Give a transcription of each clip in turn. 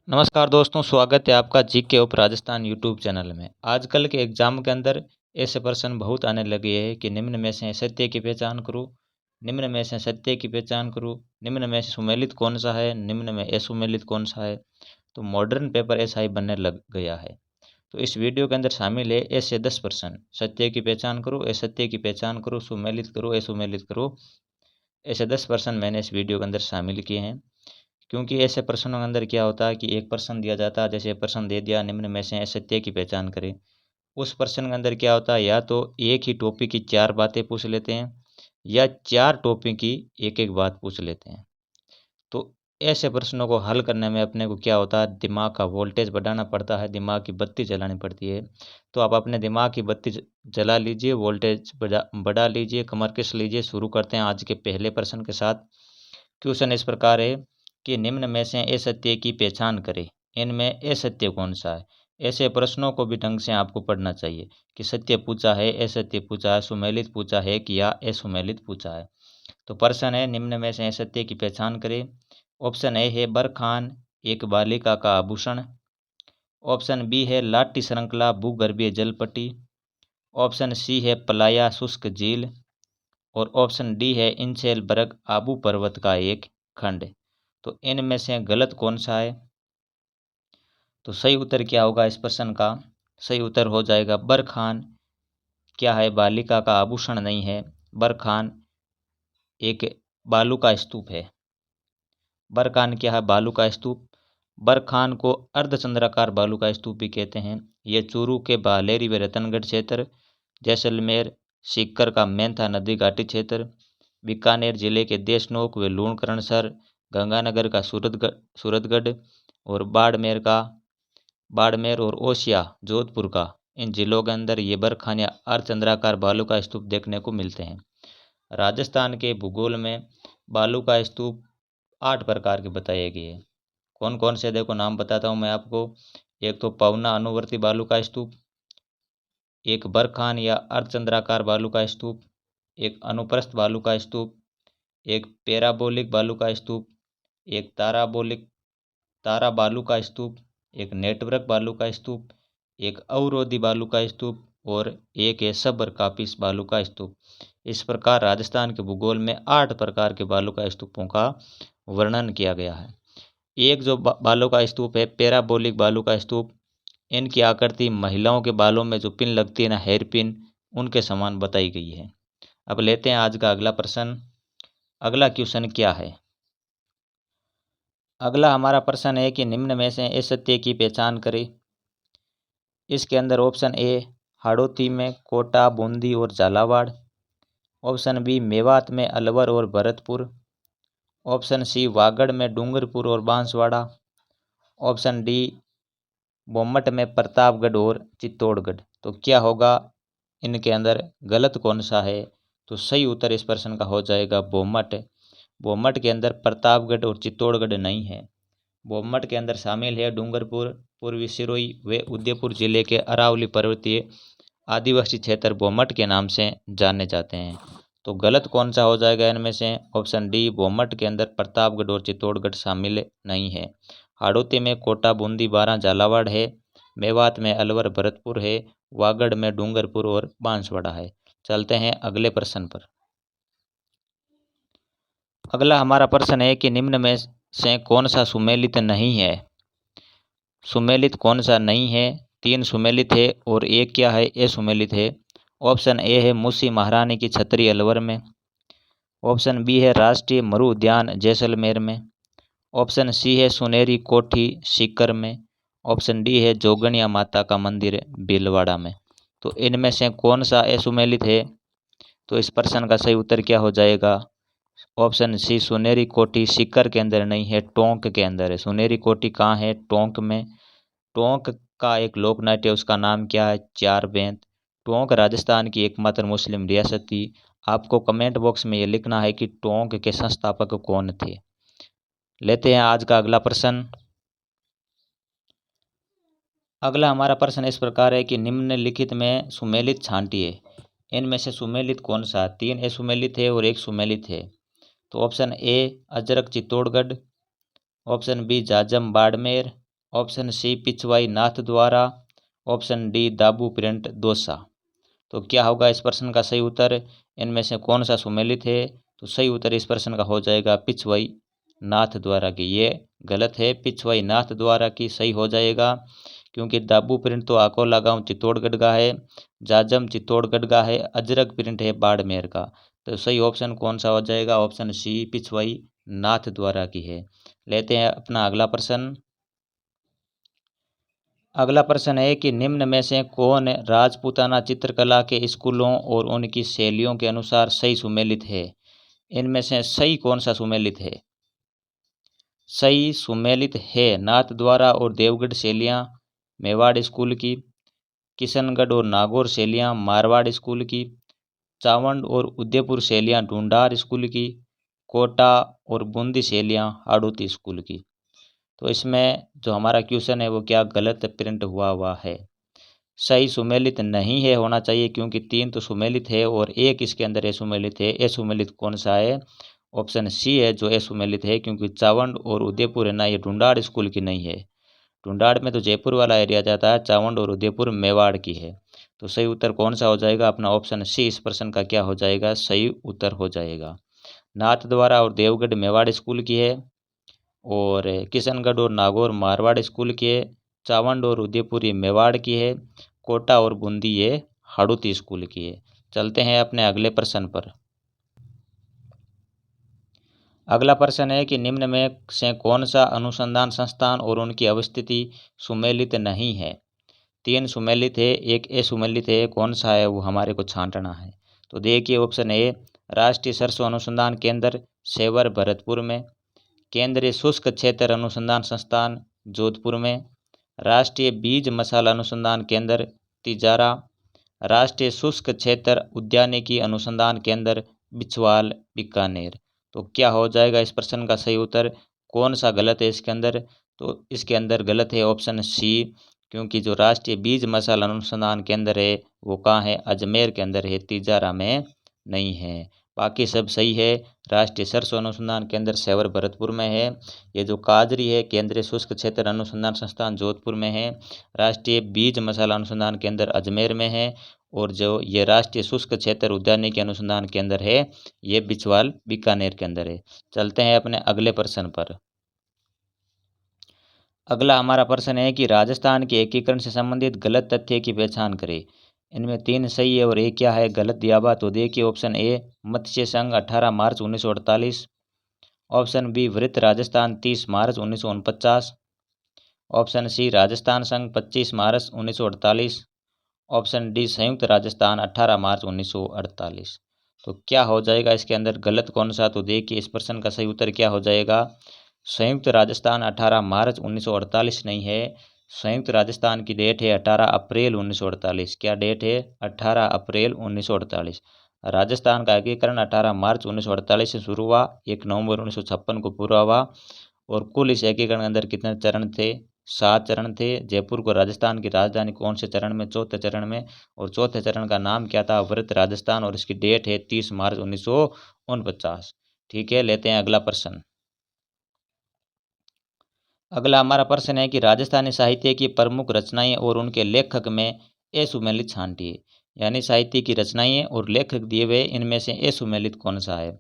नमस्कार दोस्तों, स्वागत है आपका GK of Rajasthan YouTube channel में। आजकल के एग्जाम के अंदर ऐसे प्रश्न बहुत आने लगे हैं कि निम्न में से सत्य की पहचान करो, निम्न में से सत्य की पहचान करो, निम्न में से सुमेलित कौन सा है, निम्न में असुमेलित कौन सा है। तो मॉडर्न पेपर ऐसा ही बनने लग गया है। तो इस वीडियो के अंदर शामिल है ऐसे 10 प्रश्न। सत्य की पहचान करो, असत्य की पहचान करो, सुमेलित करो, असुमेलित करो। ऐसे 10 प्रश्न मैंने इस वीडियो के अंदर शामिल किए हैं, क्योंकि ऐसे प्रश्नों के अंदर क्या होता है कि एक प्रश्न दिया जाता है, जैसे प्रश्न दे दिया निम्न में से असत्य की पहचान करें। उस प्रश्न के अंदर क्या होता है, या तो एक ही टॉपिक की 4 बातें पूछ लेते हैं या 4 टॉपिक की एक-एक बात पूछ लेते हैं। तो ऐसे प्रश्नों को हल करने में अपने को क्या होता है, दिमाग का वोल्टेज बढ़ाना पड़ता है, दिमाग की बत्ती जलानी पड़ती है। तो आप अपने दिमाग की बत्ती जला लीजिए, वोल्टेज बढ़ा लीजिए, कमर कस लीजिए। शुरू करते हैं आज के पहले प्रश्न के साथ। क्वेश्चन इस प्रकार है कि निम्न में से असत्य की पहचान करें, इनमें असत्य कौन सा है। ऐसे प्रश्नों को भी ढंग से आपको पढ़ना चाहिए कि सत्य पूछा है, असत्य पूछा है, सुमेलित पूछा है कि या असुमेलित पूछा है। तो प्रश्न है निम्न में से असत्य की पहचान करें। ऑप्शन ए है बरखान एक बालिका का आभूषण। ऑप्शन बी है लाठी श्रृंखला भूगर्भीय जलपट्टी। ऑप्शन सी है पलाया शुष्क झील। और ऑप्शन डी है इंसेलबर्ग आबू पर्वत का एक खंड। तो इनमें से गलत कौन सा है। तो सही उत्तर क्या होगा इस प्रश्न का। सही उत्तर हो जाएगा बरखान। क्या है, बालिका का आभूषण नहीं है। बरखान एक बालू का स्तूप है। बरखान क्या है, बालू का स्तूप। बरखान को अर्धचंद्राकार बालू का स्तूप भी कहते हैं। ये चूरू के बालेरी व रतनगढ़ क्षेत्र, जैसलमेर सीकर का मेंथा नदी घाटी क्षेत्र, बीकानेर जिले के देशनोक व लूणकरणसर, गंगानगर का सूरतगढ़ और बाड़मेर और ओसिया जोधपुर का, इन जिलों के अंदर ये बरखान या अर्धचंद्राकार बालू का स्तूप देखने को मिलते हैं। राजस्थान के भूगोल में बालू का स्तूप 8 प्रकार के बताए गए हैं। कौन कौन से, देखो नाम बताता हूँ मैं आपको। एक तो पवना अनुवर्ती बालू का स्तूप, एक बरखान या अर्धचंद्राकार बालू का स्तूप, एक अनुप्रस्थ बालू का स्तूप, एक पैराबोलिक बालू का स्तूप, एक तारा बालू का स्तूप, एक नेटवर्क बालू का स्तूप, एक अवरोधी बालू का स्तूप और एक है सब्र कापिस बालू का स्तूप। इस प्रकार राजस्थान के भूगोल में 8 प्रकार के बालू का स्तूपों का वर्णन किया गया है। एक जो बालू का स्तूप है पैराबोलिक बालू का स्तूप, इनकी आकृति महिलाओं के बालों में जो पिन लगती है ना, हेयर पिन, उनके समान बताई गई है। अब लेते हैं आज का अगला प्रश्न। अगला क्वेश्चन क्या है। अगला हमारा प्रश्न है कि निम्न में से असत्य की पहचान करें। इसके अंदर ऑप्शन ए हाड़ौती में कोटा, बूंदी और झालावाड़। ऑप्शन बी मेवात में अलवर और भरतपुर। ऑप्शन सी वागड़ में डूंगरपुर और बांसवाड़ा। ऑप्शन डी बोमट में प्रतापगढ़ और चित्तौड़गढ़। तो क्या होगा इनके अंदर गलत कौन सा है। तो सही उत्तर इस प्रश्न का हो जाएगा बोमट। बोमट के अंदर प्रतापगढ़ और चित्तौड़गढ़ नहीं है। बोमट के अंदर शामिल है डूंगरपुर, पूर्वी सिरोही व उदयपुर जिले के अरावली पर्वतीय आदिवासी क्षेत्र बोमट के नाम से जाने जाते हैं। तो गलत कौन सा हो जाएगा इनमें से। ऑप्शन डी बोमट के अंदर प्रतापगढ़ और चित्तौड़गढ़ शामिल नहीं है। हाड़ौती में कोटा, बूंदी, बारां, झालावाड़ है। मेवात में अलवर, भरतपुर है। वागड़ में डूंगरपुर और बांसवाड़ा है। चलते हैं अगले प्रश्न पर। अगला हमारा प्रश्न है कि निम्न में से कौन सा सुमेलित नहीं है। सुमेलित कौन सा नहीं है। 3 सुमेलित है और एक क्या है, असुमेलित है। ऑप्शन ए है मूसी महारानी की छतरी अलवर में। ऑप्शन बी है राष्ट्रीय मरु उद्यान जैसलमेर में। ऑप्शन सी है सुनेरी कोठी सीकर में। ऑप्शन डी है जोगनिया माता का मंदिर भीलवाड़ा में। तो इनमें से कौन सा असुमेलित है। तो इस प्रश्न का सही उत्तर क्या हो जाएगा। ऑप्शन सी सुनेरी कोठी सीकर के अंदर नहीं है, टोंक के अंदर है। सुनेरी कोठी कहाँ है, टोंक में। टोंक का एक लोक नाट्य, उसका नाम क्या है, चार बेंत। टोंक राजस्थान की एकमात्र मुस्लिम रियासत थी। आपको कमेंट बॉक्स में ये लिखना है कि टोंक के संस्थापक कौन थे। लेते हैं आज का अगला प्रश्न। अगला हमारा प्रश्न इस प्रकार है कि निम्नलिखित में सुमेलित छांटिए। इनमें से सुमेलित कौन सा। 3 असुमेलित है और एक सुमेलित है। तो option A Ajrakh Chittorgarh. Option B Jajam Barmer. Option C Pichhwai Nathdwara, option D Dabu print Dausa. तो क्या होगा इस प्रश्न का सही उत्तर, इनमें से कौन सा सुमेलित है? तो सही उत्तर इस प्रश्न का हो जाएगा पिछवाई नाथ द्वारा की। ये गलत है, पिछवाई नाथ द्वारा की सही हो जाएगा, क्योंकि दाबू प्रिंट तो अकोला गांव चित्तौड़गढ़ का है, जाजम चित्तौड़गढ़ का है, अजरक प्रिंट है बाड़मेर का। तो सही ऑप्शन कौन सा हो जाएगा? ऑप्शन सी पिछवाई नाथ द्वारा की है। लेते हैं अपना अगला प्रश्न। अगला प्रश्न है कि निम्न में से कौन राजपूताना चित्रकला के स्कूलों और उनकी शैलियों के अनुसार सही सुमेलित है? इनमें से सही कौन सा सुमेलित है? सही सुमेलित है नाथ द्वारा और देवगढ़ शैलियाँ मेवाड़ स्कूल की, किशनगढ़ और नागौर शैलियाँ मारवाड़ स्कूल की, चावंड और उदयपुर शैलियाँ ढूंढार स्कूल की, कोटा और बूंदी शैलियाँ हाड़ौती स्कूल की। तो इसमें जो हमारा क्वेश्चन है वो क्या गलत प्रिंट हुआ है? सही सुमेलित नहीं है होना चाहिए, क्योंकि 3 तो सुमेलित है और एक इसके अंदर असुमेलित है। असुमेलित कौन सा है? ऑप्शन सी है जो असुमेलित है, क्योंकि चावंड और उदयपुर है ना, ये ढूंढाड़ स्कूल की नहीं है। ढूंढाड़ में तो जयपुर वाला एरिया जाता है, चावंड और उदयपुर मेवाड़ की है। तो सही उत्तर कौन सा हो जाएगा? अपना ऑप्शन सी इस प्रश्न का क्या हो जाएगा? सही उत्तर हो जाएगा। नाथ द्वारा और देवगढ़ मेवाड़ स्कूल की है, और किशनगढ़ और नागौर मारवाड़ स्कूल की है, चावंड और उदयपुर ये मेवाड़ की है, कोटा और बूंदी ये हाड़ौती स्कूल की है। चलते हैं अपने अगले प्रश्न पर। अगला प्रश्न है कि निम्न में से कौन सा अनुसंधान संस्थान और उनकी अवस्थिति सुमेलित नहीं है? 3 सुमेलित है, एक असुमेलित है, कौन सा है वो हमारे को छांटना है। तो देखिए ऑप्शन ए राष्ट्रीय सरसों अनुसंधान केंद्र सेवर भरतपुर में, केंद्रीय शुष्क क्षेत्र अनुसंधान संस्थान जोधपुर में, राष्ट्रीय बीज मसाला अनुसंधान केंद्र तिजारा, राष्ट्रीय शुष्क क्षेत्र उद्यानिकी अनुसंधान केंद्र बिछवाल बीकानेर। तो क्या हो जाएगा इस प्रश्न का सही उत्तर? कौन सा गलत है इसके अंदर? तो इसके अंदर गलत है ऑप्शन सी, क्योंकि जो राष्ट्रीय बीज मसाला अनुसंधान केंद्र है वो कहाँ है? अजमेर के अंदर है, तिजारा में नहीं है। बाकी सब सही है। राष्ट्रीय सरसों अनुसंधान केंद्र सेवर भरतपुर में है, ये जो काजरी है केंद्रीय शुष्क क्षेत्र अनुसंधान संस्थान जोधपुर में है, राष्ट्रीय बीज मसाला अनुसंधान केंद्र अजमेर में है, और जो ये राष्ट्रीय शुष्क क्षेत्र उद्यानिकी अनुसंधान केंद्र है ये बिछवाल बीकानेर के अंदर है। चलते हैं अपने अगले प्रश्न पर। अगला हमारा प्रश्न है कि राजस्थान के एकीकरण से संबंधित गलत तथ्य की पहचान करें। इनमें 3 सही है और एक क्या है गलत दिया हुआ। तो देखिए ऑप्शन ए मत्स्य संघ 18 मार्च 1948, ऑप्शन बी वृत्त राजस्थान 30 मार्च 1949, ऑप्शन सी राजस्थान संघ 25 मार्च 1948, ऑप्शन डी संयुक्त राजस्थान 18 मार्च 1948। तो क्या हो जाएगा इसके अंदर गलत कौन सा? तो देखिए इस प्रश्न का सही उत्तर क्या हो जाएगा? संयुक्त राजस्थान 18 मार्च 1948 नहीं है, संयुक्त राजस्थान की डेट है 18 अप्रैल 1948। क्या डेट है? 18 अप्रैल 1948। राजस्थान का एकीकरण 18 मार्च 1948 से शुरू हुआ, 1 नवंबर 1956 को पूरा हुआ। और कुल इस एकीकरण के अंदर कितने चरण थे? 7 चरण थे। जयपुर को राजस्थान की राजधानी कौन से चरण में? चौथे चरण में। और चौथे चरण का नाम क्या था? वृत्त राजस्थान, और इसकी डेट है 30 मार्च 1949। ठीक है, लेते हैं अगला प्रश्न। अगला हमारा प्रश्न है कि राजस्थानी साहित्य की प्रमुख रचनाएं और उनके लेखक में असुमेलित छांटिए। यानी साहित्य की रचनाएं और लेखक दिए हुए इनमें से असुमेलित कौन सा है?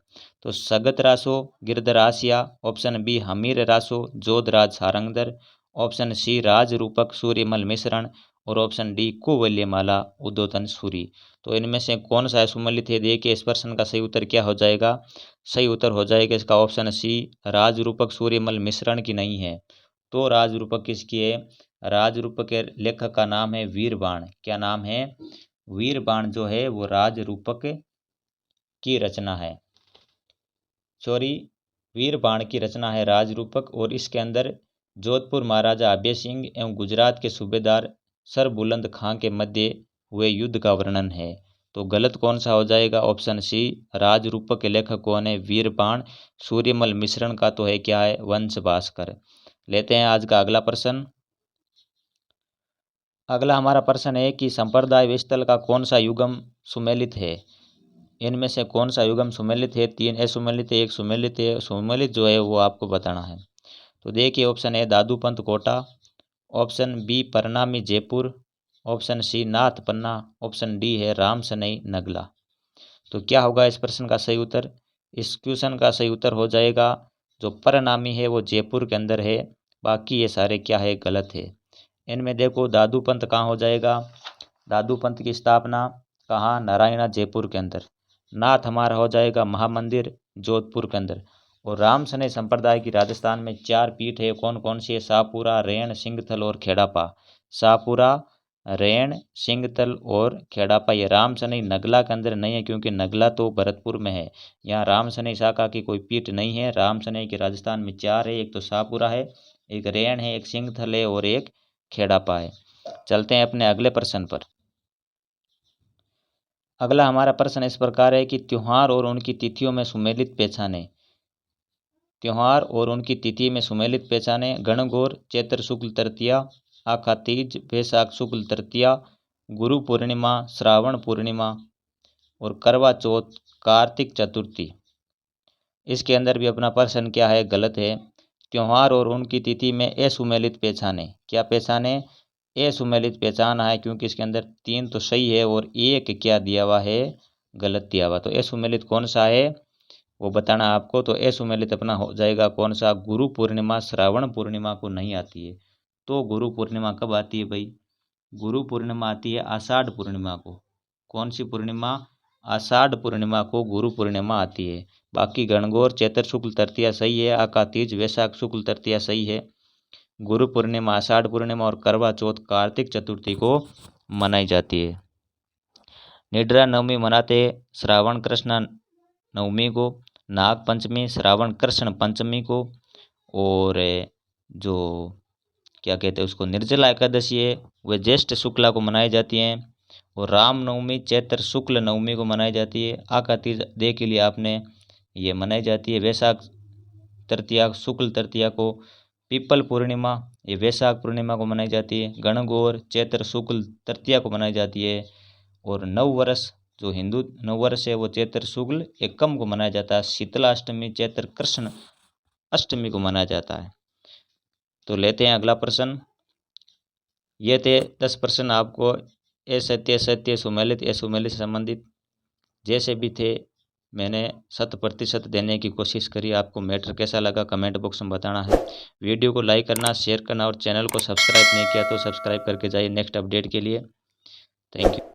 तो Sagat Raso Girdharasiya, option B Hammir Raso Jodhraj Sarangdhar, option C Raj Rupak Suryamal Mishran, और ऑप्शन डी कुवल्यमाला उद्योतन सूरी। तो इनमें से कौन सा सुमेलित है? देखिए इस प्रश्न का सही उत्तर क्या हो जाएगा? सही उत्तर हो जाएगा इसका ऑप्शन सी राज रूपक सूर्यमल मिश्रण की नहीं है। तो राज रूपक किसकी है? राज रूपक के लेखक का नाम है वीरबाण। क्या नाम है? वीरबाण जो है वो राज रूपक की रचना है। सॉरी, वीरबाण की रचना है राज रूपक, और इसके अंदर जोधपुर महाराजा अभय सिंह एवं गुजरात के सूबेदार सर बुलंद खां के मध्य हुए युद्ध का वर्णन है। तो गलत कौन सा हो जाएगा? ऑप्शन सी राज रूपक के लेखक कौन है? वीरबाण। सूर्यमल मिश्रण का तो है क्या है? वंश भास्कर। लेते हैं आज का अगला प्रश्न। अगला हमारा प्रश्न है कि संप्रदाय विस्तल का कौन सा युगम सुमेलित है? इनमें से कौन सा युगम सुमेलित है? 3 असुमेलित है, 1 सुमेलित है। सुमेलित जो है वो आपको बताना है। तो देखिए ऑप्शन है Dadu Panth Kota, option B Parnami Jaipur, option C Nath Panna, option D है राम सनई नगला। तो क्या होगा इस प्रश्न का सही उत्तर? इस क्वेश्चन का सही उत्तर हो जाएगा जो परनामी है वो जयपुर के अंदर है, बाकी ये सारे क्या है गलत है। इनमें देखो दादू पंथ कहाँ हो जाएगा? दादू पंथ की स्थापना कहाँ? नारायणा जयपुर के अंदर। नाथ हमारा हो जाएगा महामंदिर जोधपुर के अंदर। और राम सनई संप्रदाय की राजस्थान में 4 पीठ है, कौन कौन सी है? शाहपुरा, रेण, सिंगथल और खेड़ापा। शाहपुरा, रेण, सिंगथल और खेड़ापा। ये राम सनई नगला के अंदर नहीं है, क्योंकि नगला तो भरतपुर में है। यहाँ राम सनई शाखा की कोई पीठ नहीं है। राम सनई के राजस्थान में 4 है, एक तो शाहपुरा है, एक रेण है, एक सिंगथल है और एक खेड़ापा है। चलते हैं अपने अगले प्रश्न पर। अगला हमारा प्रश्न इस प्रकार है कि त्योहार और उनकी तिथियों में सुमेलित पहचाने। त्योहार और उनकी तिथि में सुमेलित पहचाने। गणगौर चैत्र शुक्ल तृतीया, आखा तीज वैशाख शुक्ल तृतीया, गुरु पूर्णिमा श्रावण पूर्णिमा और करवा चौथ कार्तिक चतुर्थी। इसके अंदर भी अपना प्रश्न क्या है? गलत है। त्योहार और उनकी तिथि में असुमेलित पहचाने। क्या पहचाने? असुमेलित पहचाना है, क्योंकि इसके अंदर 3 तो सही है और एक क्या दिया हुआ है? गलत दिया हुआ। तो असुमेलित कौन सा है वो बताना आपको। तो असुमेलित अपना हो जाएगा कौन सा? गुरु पूर्णिमा श्रावण पूर्णिमा को नहीं आती है। तो गुरु पूर्णिमा कब आती है भाई? गुरु पूर्णिमा आती है आषाढ़ पूर्णिमा को। कौन सी पूर्णिमा? आषाढ़ पूर्णिमा को गुरु पूर्णिमा आती है। बाकी गणगौर चैत्र शुक्ल तृतीया सही है, आका तीज वैशाख शुक्ल तृतीया सही है, गुरु पूर्णिमा आषाढ़ पूर्णिमा और करवा चौथ कार्तिक चतुर्थी को मनाई जाती है। निड्रा नवमी मनाते श्रावण कृष्ण नवमी को, नाग पंचमी श्रावण कृष्ण पंचमी को, और जो क्या कहते हैं उसको निर्जला एकादशी है वह ज्येष्ठ शुक्ला को मनाई जाती है। और रामनवमी चैत्र शुक्ल नवमी को मनाई जाती है। आका तीज दे के लिए आपने ये मनाई जाती है। वैशाख तृतीया शुक्ल तृतीया को, पीपल पूर्णिमा ये वैशाख पूर्णिमा को मनाई जाती है। गणगौर चैत्र शुक्ल तृतीया को मनाई जाती है। और नव वर्ष जो हिंदू नव वर्ष है वो चैत्र शुक्ल एकम को मनाया जाता है। शीतलाष्टमी चैत्र कृष्ण अष्टमी को मनाया जाता है। तो लेते हैं अगला प्रश्न। ये थे 10 प्रश्न आपको असत्य सत्य सुमेलित असुमेलित से संबंधित जैसे भी थे मैंने 100% देने की कोशिश करी। आपको मैटर कैसा लगा कमेंट बॉक्स में बताना है। वीडियो को लाइक करना, शेयर करना और चैनल को सब्सक्राइब नहीं किया तो सब्सक्राइब करके जाइए नेक्स्ट अपडेट के लिए। Thank you.